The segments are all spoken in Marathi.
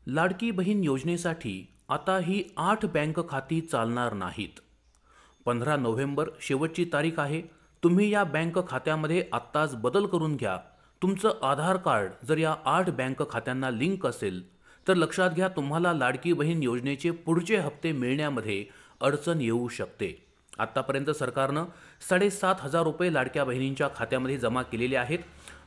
लाडकी बहीण योजनेसाठी आता ही 8 बँक खाती चालणार नाहीत. 15 नोव्हेंबर शेवटची तारीख आहे. तुम्ही या बँक खात्यामध्ये आत्ताच बदल करून घ्या. तुमचं आधार कार्ड जर या 8 बँक खात्यांना लिंक असेल तर लक्षात घ्या, तुम्हाला लाडकी बहीण योजनेचे पुढचे हप्ते मिळण्यामध्ये अडचण येऊ शकते. आत्तापर्यंत सरकारनं 7,500 रुपये लाडक्या बहिणींच्या खात्यामध्ये जमा केलेले आहेत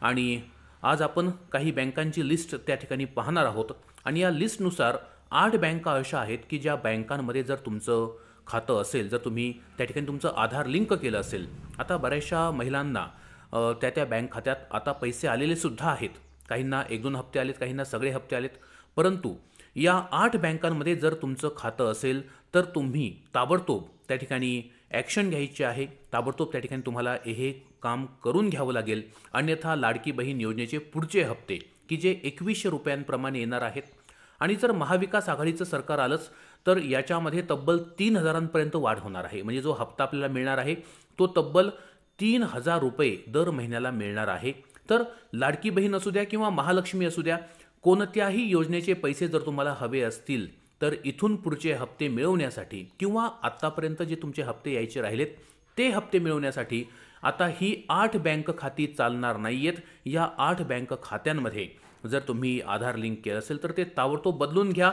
आणि आज आपण काही बँकांची लिस्ट त्या ठिकाणी पाहणार आहोत. आणि या लिस्टनुसार 8 बँका अशा आहेत की ज्या बँकांमध्ये जर तुमचं खातं असेल, जर तुम्ही त्या ठिकाणी तुमचं आधार लिंक केलं असेल. आता बऱ्याचशा महिलांना त्या बँक खात्यात आता पैसे आलेले सुद्धा आहेत. काहींना 1-2 हप्ते आलेत, काहींना सगळे हप्ते आलेत. परंतु या 8 बँकांमध्ये जर तुमचं खातं असेल तर तुम्ही ताबडतोब त्या ठिकाणी ॲक्शन घ्यायची आहे. ताबडतोब त्या ठिकाणी तुम्हाला हे काम करून घ्यावं लागेल. अन्यथा लाडकी बहीण योजनेचे पुढचे हप्ते की जे 2100 रुपयांप्रमाणे येणार आहेत. आणि जर महाविकास आघाडीचं सरकार आलंच तर याच्यामध्ये तब्बल 3,000पर्यंत वाढ होणार आहे. म्हणजे जो हप्ता आपल्याला मिळणार आहे तो तब्बल 3,000 रुपये दर महिन्याला मिळणार आहे. तर लाडकी बहीण असू द्या किंवा महालक्ष्मी असू द्या, कोणत्याही योजनेचे पैसे जर तुम्हाला हवे असतील तर इथून पुढचे हप्ते मिळवण्यासाठी किंवा आत्तापर्यंत जे तुमचे हप्ते यायचे राहिलेत ते हप्ते मिळवण्यासाठी आता ही 8 बँक खाती चालणार नाही आहेत. या 8 बँक खात्यांमध्ये जर तुम्ही आधार लिंक केलं असेल तर ते ताबडतोब बदलून घ्या.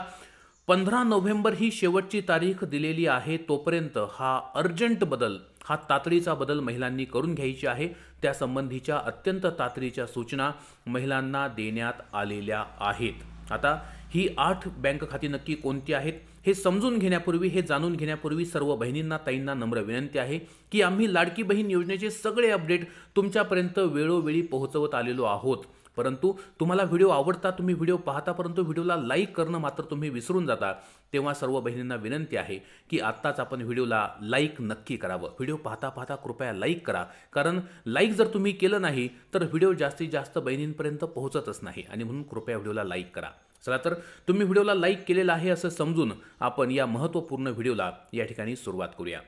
15 नोव्हेंबर ही शेवटची तारीख दिलेली आहे. तोपर्यंत हा अर्जंट बदल, हा तातडीचा बदल महिलांनी करून घ्यायची आहे. त्यासंबंधीच्या अत्यंत तातडीच्या सूचना महिलांना देण्यात आलेल्या आहेत. आता ही 8 बँक खाती नक्की कोणती आहेत हे समजून घेण्यापूर्वी, हे जाणून घेण्यापूर्वी सर्व बहिणींना, ताईंना नम्र विनंती आहे की आम्ही लाडकी बहीण योजनेचे सगळे अपडेट तुमच्यापर्यंत वेळोवेळी पोहोचवत आलेलो आहोत. परंतु तुम्हाला व्हिडिओ आवडता, तुम्ही व्हिडिओ पाहता, परंतु व्हिडिओला लाईक करणं मात्र तुम्ही विसरून जाता. तेव्हा सर्व बहिणींना विनंती आहे की आत्ताच आपण व्हिडिओला लाईक नक्की करावं. व्हिडिओ पाहता पाहता कृपया लाईक करा, कारण लाईक जर तुम्ही केलं नाही तर व्हिडिओ जास्तीत जास्त बहिणींपर्यंत पोहोचतच नाही. आणि म्हणून कृपया व्हिडिओला लाईक करा. चला तर तुम्ही व्हिडिओला लाईक केलेला आहे असं समजून आपण या महत्त्वपूर्ण व्हिडिओला या ठिकाणी सुरुवात करूया.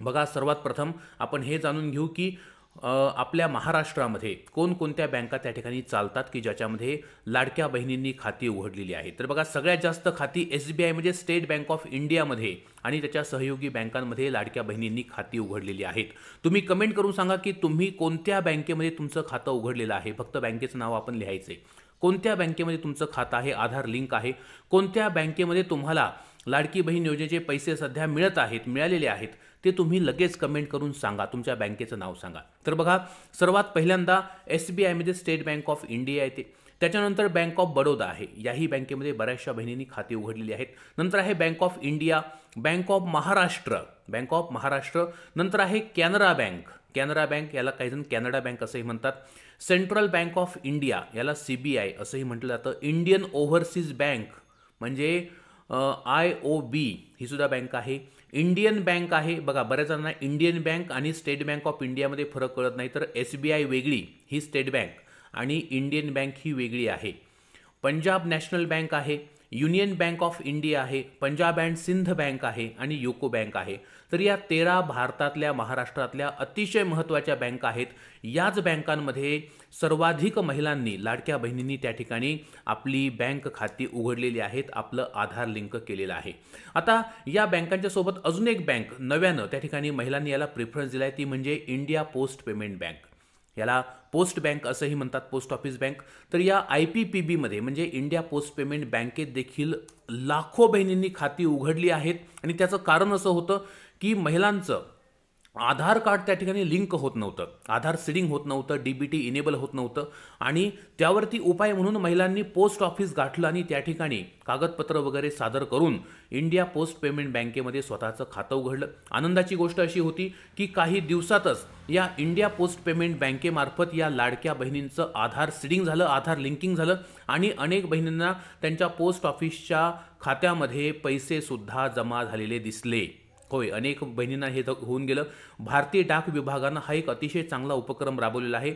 बघा, सर्वात प्रथम आपण हे जाणून घेऊ की आपल्या महाराष्ट्रामध्ये कोणकोणत्या बँका त्या ठिकाणी चालतात की ज्याच्यामध्ये लाडक्या बहिणींनी खाती उघडलेली आहेत. तर बघा, सगळ्यात जास्त खाती SBI म्हणजे स्टेट बँक ऑफ इंडियामध्ये आणि त्याच्या सहयोगी बँकांमध्ये लाडक्या बहिणींनी खाती उघडलेली आहेत. तुम्ही कमेंट करून सांगा की तुम्ही कोणत्या बँकेमध्ये तुमचं खातं उघडलेलं आहे. फक्त बँकेचं नाव आपण लिहायचे. कोणत्या बँकेमध्ये तुमचं खातं आहे, आधार लिंक आहे, कोणत्या बँकेमध्ये तुम्हाला लाडकी बहीण योजनेचे पैसे सध्या मिळत आहेत, मिळालेले आहेत, ते तुम्ही लगेच कमेंट करून सांगा. तुमच्या बँकेचं नाव सांगा. तर बघा, सर्वात पहिल्यांदा SBI मध्ये स्टेट बँक ऑफ इंडिया येते. त्याच्यानंतर बँक ऑफ बडोदा आहे. याही बँकेमध्ये बऱ्याचशा बहिणींनी खाती उघडलेली आहेत. नंतर आहे bank of India, bank of Maharashtra, bank of Maharashtra. नंतर आहे कॅनरा बँक. कॅनरा बँक याला काही जण कॅनडा बँक असंही म्हणतात. सेंट्रल बँक ऑफ इंडिया याला CBI असंही म्हटलं जातं. इंडियन ओव्हरसीज बँक म्हणजे IOB ही सुद्धा बँक आहे. इंडियन बँक आहे. बघा, बऱ्याच जणांना इंडियन बँक आणि स्टेट बँक ऑफ इंडियामध्ये फरक कळत नाही. तर SBI वेगळी, ही स्टेट बँक, आणि इंडियन बँक ही वेगळी आहे. पंजाब नॅशनल बँक आहे, युनियन बँक ऑफ इंडिया आहे, पंजाब अँड सिंध बँक आहे आणि युको बँक आहे. तर या 13 भारतातल्या, महाराष्ट्रातल्या अतिशय महत्त्वाच्या बँका आहेत. याच बँकांमध्ये सर्वाधिक महिलांनी, लाडक्या बहिणींनी त्या ठिकाणी आपली बँक खाती उघडलेली आहेत, आपलं आधार लिंक केलेलं आहे. आता या बँकांच्या सोबत अजून एक बँक नव्यानं त्या ठिकाणी महिलांनी याला प्रिफरन्स दिला आहे, ती म्हणजे इंडिया पोस्ट पेमेंट बँक. याला पोस्ट बँक असंही म्हणतात, पोस्ट ऑफिस बँक. तर या IPPB मध्ये म्हणजे इंडिया पोस्ट पेमेंट बँकेत देखील लाखो बहिणींनी खाती उघडली आहेत. आणि त्याचं कारण असं होतं की महिलांचं आधार कार्ड त्या ठिकाणी लिंक होत नव्हतं, आधार सीडिंग होत नव्हतं, DBT इनेबल होत नव्हतं. आणि त्यावरती उपाय म्हणून महिलांनी पोस्ट ऑफिस गाठलं आणि त्या ठिकाणी कागदपत्र वगैरे सादर करून इंडिया पोस्ट पेमेंट बँकेमध्ये स्वतःचं खातं उघडलं. आनंदाची गोष्ट अशी होती की काही दिवसातच या इंडिया पोस्ट पेमेंट बँकेमार्फत या लाडक्या बहिणींचं आधार सीडिंग झालं, आधार लिंकिंग झालं आणि अनेक बहिणींना त्यांच्या पोस्ट ऑफिसच्या खात्यामध्ये पैसे सुद्धा जमा झालेले दिसले. होय, अनेक बहिणींना हे होऊन गेलं. भारतीय डाक विभागानं हा एक अतिशय चांगला उपक्रम राबवलेला आहे.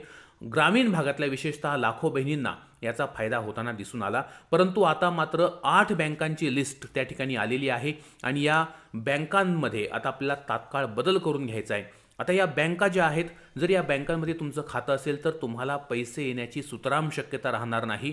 ग्रामीण भागातल्या विशेषतः लाखो बहिणींना याचा फायदा होताना दिसून आला. परंतु आता मात्र 8 बँकांची लिस्ट त्या ठिकाणी आलेली आहे आणि या बँकांमध्ये आता आपल्याला तात्काळ बदल करून घ्यायचा आहे. आता या बँका ज्या आहेत, जर या बँकांमध्ये तुमचं खातं असेल तर तुम्हाला पैसे येण्याची सुतराम शक्यता राहणार नाही.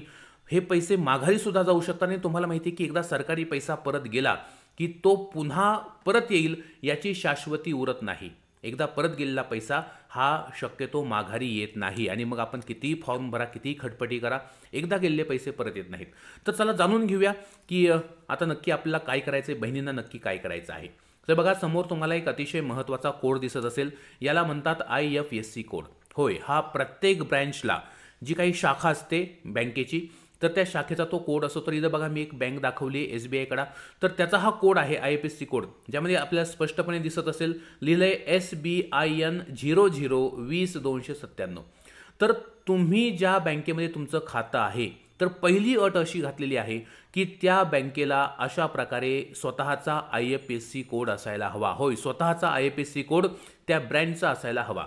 हे पैसे माघारी सुद्धा जाऊ शकतात आणि तुम्हाला माहिती आहे की एकदा सरकारी पैसा परत गेला की तो पुन्हा परत येईल याची शाश्वती उरत नाही. एकदा परत गेलेला पैसा हा शक्यतो माघारी येत नाही आणि मग आपण कितीही फॉर्म भरा, कितीही खटपटी करा, एकदा गेलेले पैसे परत येत नाहीत. तर चला जाणून घेऊया की आता नक्की आपल्याला काय करायचं आहे, बहिणींना नक्की काय करायचं आहे. तर बघा, समोर तुम्हाला एक अतिशय महत्त्वाचा कोड दिसत असेल. याला म्हणतात IFSC कोड. होय, हा प्रत्येक ब्रँचला जी काही शाखा असते बँकेची तर त्या शाखेचा तो कोड असतो. तर इथं बघा, मी एक बँक दाखवली SBIकडा, तर त्याचा हा कोड आहे IFSC कोड, ज्यामध्ये आपल्याला स्पष्टपणे दिसत असेल, लिहिलंय SBIN 0020-297. तर तुम्ही ज्या बँकेमध्ये तुमचं खातं आहे तर पहिली अट अशी घातलेली आहे की त्या बँकेला अशा प्रकारे स्वतःचा IFSC कोड असायला हवा. होय, स्वतःचा IFSC कोड त्या ब्रँचचा असायला हवा.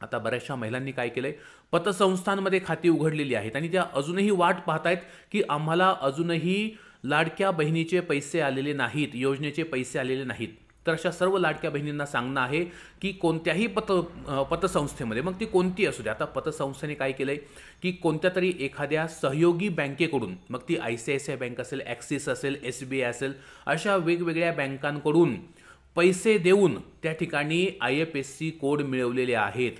आता बऱ्याचशा महिलांनी काय केलंय, पतसंस्थांमध्ये खाती उघडलेली आहेत आणि त्या अजूनही वाट पाहतायत की आम्हाला अजूनही लाडक्या बहिणीचे पैसे आलेले नाहीत, योजनेचे पैसे आलेले नाहीत. तर अशा सर्व लाडक्या बहिणींना सांगणं आहे की कोणत्याही पतसंस्थेमध्ये, मग ती कोणती असू द्या, आता पतसंस्थेने काय केलंय की कोणत्या तरी एखाद्या सहयोगी बँकेकडून, मग ती ICICI बँक असेल, ॲक्सिस असेल, SBI असेल, अशा वेगवेगळ्या बँकांकडून पैसे देऊन त्या ठिकाणी IFSC कोड मिळवलेले आहेत.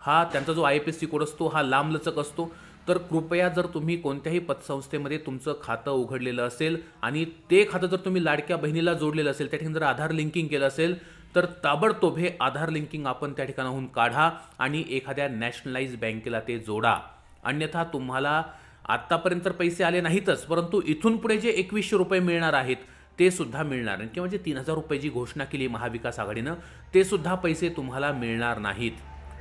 हा त्यांचा जो IFSC कोड असतो हा लांबलचक असतो. तर कृपया जर तुम्ही कोणत्याही पतसंस्थेमध्ये तुमचं खातं उघडलेलं असेल आणि ते खातं जर तुम्ही लाडक्या बहिणीला जोडलेलं असेल, त्या ठिकाणी जर आधार लिंकिंग केलं असेल, तर ताबडतोब हे आधार लिंकिंग आपण त्या ठिकाणाहून काढा आणि एखाद्या नॅशनलाइज बँकेला ते जोडा. अन्यथा तुम्हाला आत्तापर्यंत तर पैसे आले नाहीतच, परंतु इथून पुढे जे 2100 रुपये मिळणार आहेत ते सुद्धा मिळणार नाही, किंवा जे 3000 रुपये जी घोषणा केली महाविकास आघाडीनं ते सुद्धा पैसे तुम्हाला मिळणार नाहीत.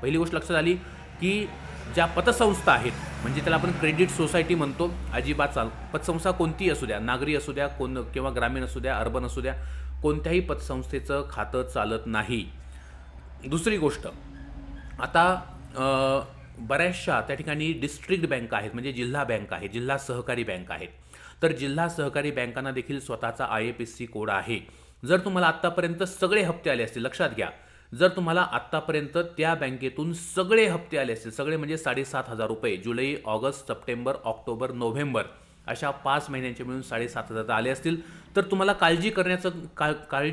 पहिली गोष्ट लक्षात आली की ज्या पतसंस्था आहेत, म्हणजे त्याला आपण क्रेडिट सोसायटी म्हणतो, अजिबात पतसंस्था कोणतीही असू द्या, नागरी असू द्या, किंवा ग्रामीण असू द्या, अर्बन असू द्या, कोणत्याही पतसंस्थेचं खातं चालत नाही. दुसरी गोष्ट, आता बऱ्याचशा त्या ठिकाणी डिस्ट्रिक्ट बँक आहेत, म्हणजे जिल्हा बँक आहे, जिल्हा सहकारी बँक आहेत. तर जिल्हा सहकारी बँकांना देखील स्वतःचा IFSC कोड आहे. जर तुम्हाला आत्तापर्यंत सगळे हप्ते आले असतील, लक्षात घ्या, जर तुम्हाला आत्तापर्यंत त्या बँकेतून सगळे हप्ते आले असतील, सगळे म्हणजे 7,500 रुपये, जुलै, ऑगस्ट, सप्टेंबर, ऑक्टोबर, नोव्हेंबर, अशा 5 महिन्यांचे मिळून 7,500 आले असतील, तर तुम्हाला काळजी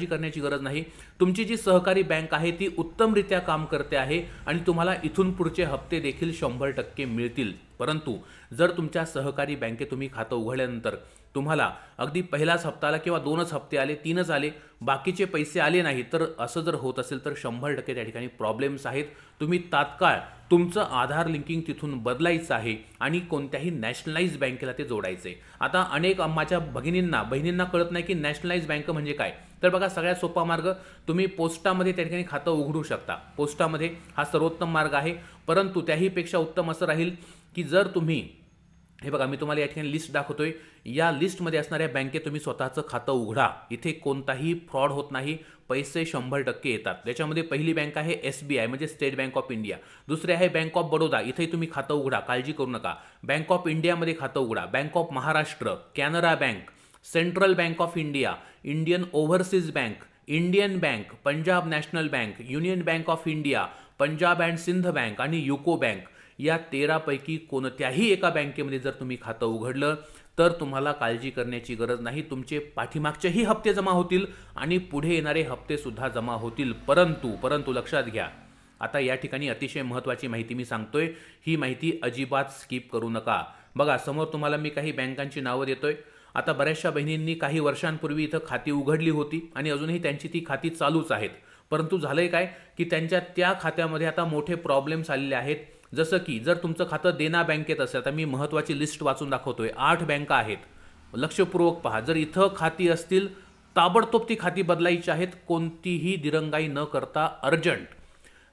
करण्याची गरज नाही. तुमची जी सहकारी बँक आहे ती उत्तमरित्या काम करते आहे आणि तुम्हाला इथून पुढचे हप्ते देखील 100% मिळतील. परंतु जर तुमच्या सहकारी बँकेत तुम्ही खातं उघडल्यानंतर तुम्हाला अगदी पहिलाच हप्ता आला किंवा 2च हप्ते आले, 3च आले, बाकीचे पैसे आले नाही, तर असं जर होत असेल तर 100% त्या ठिकाणी प्रॉब्लेम्स आहेत. तुम्ही तात्काळ तुमचं आधार लिंकिंग तिथून बदलायचं आहे आणि कोणत्याही नॅशनलाइज बँकेला ते जोडायचं आहे. आता अनेक माझ्या बहिणींना कळत नाही की नॅशनलाइज बँक म्हणजे काय. तर बघा, सगळ्यात सोपा मार्ग, तुम्ही पोस्टामध्ये त्या ठिकाणी खातं उघडू शकता. पोस्टामध्ये हा सर्वोत्तम मार्ग आहे. परंतु त्याहीपेक्षा उत्तम असं राहील की जर तुम्ही, हे बघा, मी तुम्हाला या ठिकाणी लिस्ट दाखवतोय, या लिस्टमध्ये असणाऱ्या बँकेत तुम्ही स्वतःचं खातं उघडा. इथे कोणताही फ्रॉड होत नाही, पैसे 100% येतात. त्याच्यामध्ये पहिली बँक आहे SBI, म्हणजे स्टेट बँक ऑफ इंडिया. दुसरी आहे बँक ऑफ बडोदा, इथे तुम्ही खातं उघडा, काळजी करू नका. बँक ऑफ इंडियामध्ये खातं उघडा. Bank of Maharashtra, Canara bank, central bank of India, Indian overseas bank, Indian bank, Punjab national bank, union bank of India, Punjab and Sindh bank आणि युको बँक, या 13 पैकी कोणत्याही एका बँकेमध्ये जर तुम्ही खातं उघडलं तर तुम्हाला काळजी करण्याची गरज नाही. तुमचे पाठीमागचेही हप्ते जमा होतील आणि पुढे येणारे हप्ते सुद्धा जमा होतील. परंतु लक्षात घ्या, आता या ठिकाणी अतिशय महत्त्वाची माहिती मी सांगतोय, ही माहिती अजिबात स्किप करू नका. बघा, समोर तुम्हाला मी काही बँकांची नावं देतोय. आता बऱ्याचशा बहिणींनी काही वर्षांपूर्वी इथं खाती उघडली होती आणि अजूनही त्यांची ती खाती चालूच आहेत. परंतु झालंय काय की त्यांच्या त्या खात्यामध्ये आता मोठे प्रॉब्लेम्स आलेले आहेत. जसं की जर तुमचं खातं देना बँकेत असेल, आता मी महत्त्वाची लिस्ट वाचून दाखवतोय, 8 बँका आहेत, लक्षपूर्वक पहा. जर इथं खाती असतील, ताबडतोब ती खाती बदलायची आहेत, कोणतीही दिरंगाई न करता, अर्जंट.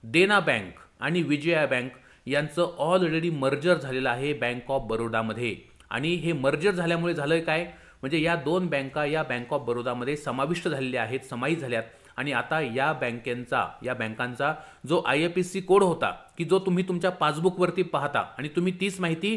देना बँक आणि विजया बँक यांचं ऑलरेडी मर्जर झालेलं आहे बँक ऑफ बरोडामध्ये. आणि हे मर्जर झाल्यामुळे झालंय काय, म्हणजे या 2 बँका या बँक ऑफ बरोडामध्ये समाविष्ट झालेल्या आहेत, समाईत झाल्यात. आणि आता या बँकांचा जो IFSC कोड होता की जो तुम्ही तुमच्या पासबुकवरती पाहता आणि तुम्ही तीच माहिती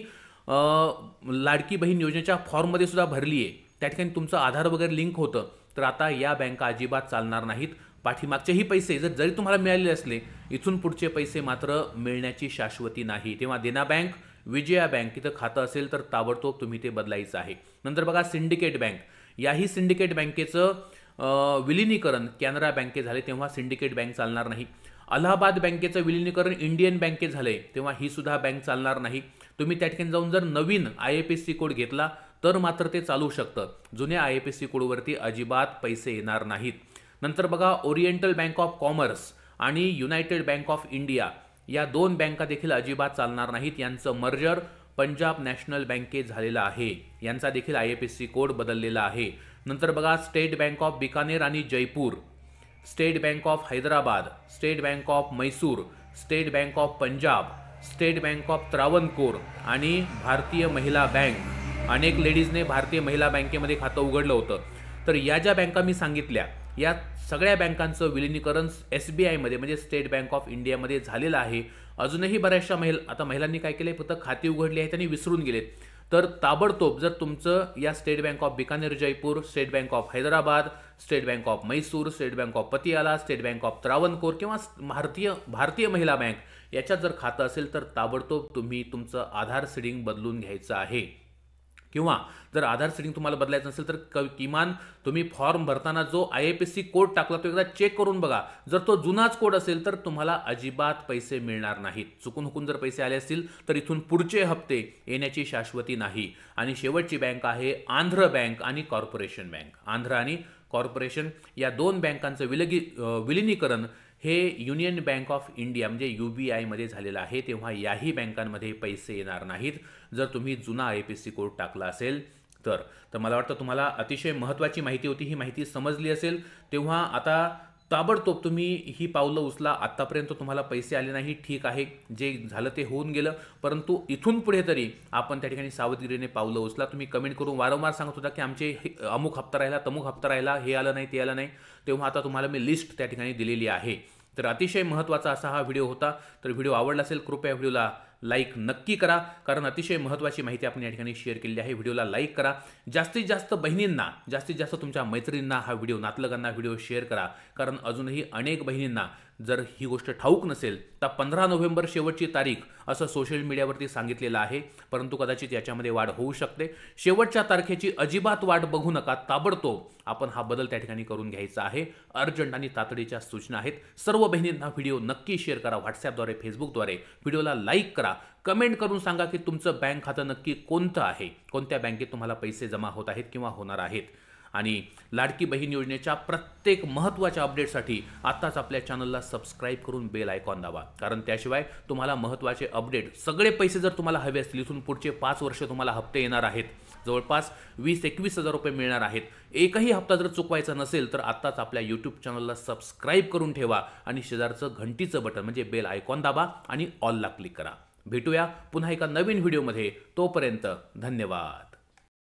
लाडकी बहीण योजनेच्या फॉर्ममध्ये सुद्धा भरली आहे, त्या ठिकाणी तुमचं आधार वगैरे लिंक होतं, तर आता या बँका अजिबात चालणार नाहीत. पाठीमागचेही पैसे जरी तुम्हाला मिळालेले असले, इथून पुढचे पैसे मात्र मिळण्याची शाश्वती नाही. तेव्हा देना बँक, विजया बँक इथं खातं असेल तर ताबडतोब तुम्ही ते बदलायचं आहे. नंतर बघा सिंडिकेट बँक, याही सिंडिकेट बँकेचं विलिनीकरण कॅनरा बँकेत झाले तेव्हा सिंडिकेट बँक चालणार नाही. अलाहाबाद बँकेचं विलिनीकरण इंडियन बँकेत झाले तेव्हा ही सुद्धा बँक चालणार नाही. तुम्ही त्या ठिकाणी जाऊन जर नवीन IFSC कोड घेतला तर मात्र ते चालू शकतं. जुन्या IFSC कोडवरती अजिबात पैसे येणार नाहीत. नंतर बघा ओरिएंटल बँक ऑफ कॉमर्स आणि युनायटेड बँक ऑफ इंडिया या 2 बँका देखील अजिबात चालणार नाहीत. यांचं मर्जर पंजाब नॅशनल बँकेत झालेलं आहे. यांचा देखील IFSC कोड बदललेला आहे. नंतर बघा स्टेट बँक ऑफ बिकानेर आणि Jaipur, state bank of Hyderabad, state bank of Mysore, state bank of Punjab, state bank of Travancore आणि भारतीय महिला बँक. अनेक लेडीजने भारतीय महिला बँकेमध्ये खातं उघडलं होतं. तर या ज्या बँका मी सांगितल्या या सगळ्या बँकांचं विलिनीकरण SBI मध्ये म्हणजे स्टेट बँक ऑफ इंडियामध्ये झालेलं आहे. अजूनही बऱ्याचशा महिलांनी काय केलंय, फक्त खाती उघडली आहेत आणि विसरून गेलेत. तर ताबडतोब जर तुमचं या state bank of Bikaner Jaipur, state bank of Hyderabad, state bank of Mysore, state bank of Patiala, state bank of Travancore किंवा भारतीय महिला बँक याच्यात जर खातं असेल तर ताबडतोब तुम्ही तुमचं आधार सीडिंग बदलून घ्यायचं आहे. किंवा जर आधार सीडिंग तुम्हाला बदलायचं नसेल तर किमान तुम्ही फॉर्म भरताना जो IFSC कोड टाकला तो एकदा चेक करून बघा. जर तो जुनाच कोड असेल तर तुम्हाला अजिबात पैसे मिळणार नाहीत. चुकून जर पैसे आले असतील तर इथून पुढचे हप्ते येण्याची शाश्वती नाही. आणि शेवटची बँक आहे आंध्र बँक आणि कॉर्पोरेशन बँक. आंध्र आणि कॉर्पोरेशन या 2 बँकांचं विलिनीकरण हे युनियन बँक ऑफ इंडिया म्हणजे UBI मध्ये झालेलं आहे. तेव्हा याही बँकांमध्ये पैसे येणार नाहीत जर तुम्ही जुना IFSC कोड टाकला असेल तर. मला वाटतं तुम्हाला अतिशय महत्त्वाची माहिती होती. ही माहिती समजली असेल तेव्हा आता ताबडतोब तुम्ही ही पावलं उचला. आत्तापर्यंत तुम्हाला पैसे आले नाही, ठीक आहे, जे झालं ते होऊन गेलं, परंतु इथून पुढे तरी आपण त्या ठिकाणी सावधगिरीने पावलं उचला. तुम्ही कमेंट करून वारंवार सांगत होता की आमचे अमुक हप्ता राहिला, तमुक हप्ता राहिला, हे आलं नाही, ते आलं नाही. तेव्हा आता तुम्हाला मी लिस्ट त्या ठिकाणी दिलेली आहे. तर अतिशय महत्त्वाचा असा हा व्हिडिओ होता. तर व्हिडिओ आवडला असेल कृपया व्हिडिओला लाईक नक्की करा, कारण अतिशय महत्त्वाची माहिती आपण या ठिकाणी शेअर केलेली आहे. व्हिडिओला लाईक करा. जास्तीत जास्त बहिणींना, जास्तीत जास्त तुमच्या मैत्रिणींना हा व्हिडिओ, नातलगांना व्हिडिओ शेअर करा, कारण अजूनही अनेक बहिणींना जर ही गोष्ट ठाऊक नसेल तर 15 नोव्हेंबर शेवटची तारीख असं सोशल मीडियावरती सांगितलेलं आहे, परंतु कदाचित याच्यामध्ये वाढ होऊ शकते. शेवटच्या तारखेची अजिबात वाट बघू नका. ताबडतोब आपण हा बदल त्या ठिकाणी करून घ्यायचा आहे. अर्जंट आणि तातडीच्या सूचना आहेत. सर्व बहिणींना व्हिडिओ नक्की शेअर करा. व्हॉट्सॲपद्वारे, फेसबुकद्वारे व्हिडिओला लाईक करा. कमेंट करून सांगा की तुमचं बँक खातं नक्की कोणतं आहे, कोणत्या बँकेत तुम्हाला पैसे जमा होत आहेत किंवा होणार आहेत. आणि लाडकी बहीण योजनेच्या प्रत्येक महत्त्वाच्या अपडेटसाठी आत्ताच आपल्या चॅनलला सबस्क्राईब करून बेल आयकॉन दाबा, कारण त्याशिवाय तुम्हाला महत्त्वाचे अपडेट, सगळे पैसे जर तुम्हाला हवे असतील, इथून पुढचे 5 वर्ष तुम्हाला हप्ते येणार आहेत, जवळपास 20-21 हजार रुपये मिळणार आहेत. एकही हप्ता जर चुकवायचा नसेल तर आत्ताच आपल्या यूट्यूब चॅनलला सबस्क्राईब करून ठेवा आणि शेजारचं घंटीचं बटन म्हणजे बेल आयकॉन दाबा आणि ऑलला क्लिक करा. भेटूया पुन्हा एका नवीन व्हिडिओमध्ये. तोपर्यंत धन्यवाद.